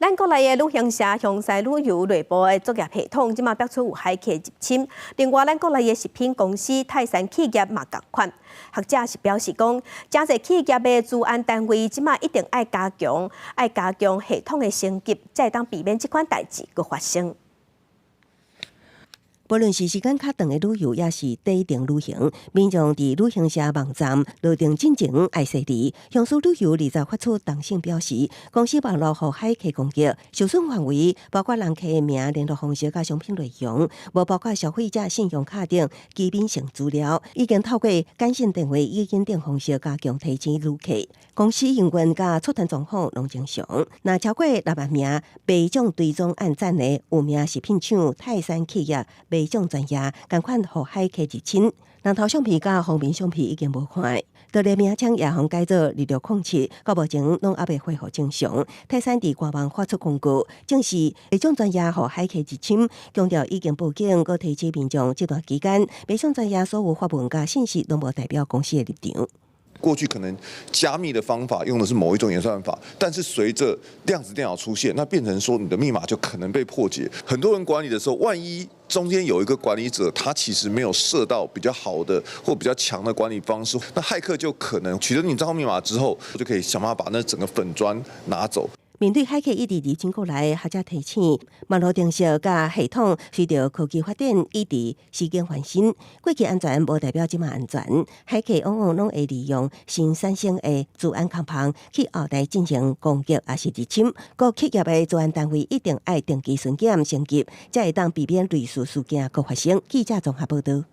咱国内的旅行社向西旅游内部的作业系统，即马爆出有骇客入侵。另外，咱国内的食品公司泰山企业嘛同款。学者是表示讲，真侪企业的治安单位即马一定爱加强系统的升级，才会当避免即款代志搁发生。 不论是时间较长的旅游，也是短程旅行，民众伫旅行社网站落定进前爱设置。向苏旅游20发出动信表示，公司网络互骇客攻击，受损范围包括人客的名、联络方式甲商品内容，无包括消费者信用卡等基本性资料，已经透过简讯电话语音等方式加强提醒旅客。公司营运甲出团状况拢正常。若超过6万名被种追踪按赞的有名食品厂泰山企业。 卖种专业，共款互骇客入侵，人头相片甲方面相片已经无看。道路名称也互改做2607，到目前拢还未恢复正常。泰山伫官网发出公告，证实卖种专业互骇客入侵，强调已经报警，佮提醒民众这段期间卖种专业所有发文甲信息，拢无代表公司的立场。 过去可能加密的方法用的是某一种演算法，但是随着量子电脑出现，那变成说你的密码就可能被破解。很多人管理的时候，万一中间有一个管理者，他其实没有设到比较好的或比较强的管理方式，那骇客就可能取得你账号密码之后，就可以想办法把那整个粉砖拿走。 面对骇客一直入侵过来，学者提醒，网络定式甲系统随着科技发展一直时间翻新。过去安全无代表即马安全，骇客往往拢会利用新产生的治安空隙去后台进行攻击，也是入侵。各企业的治安单位一定爱定期巡检升级，才会当避免类似事件搁发生。记者综合报道。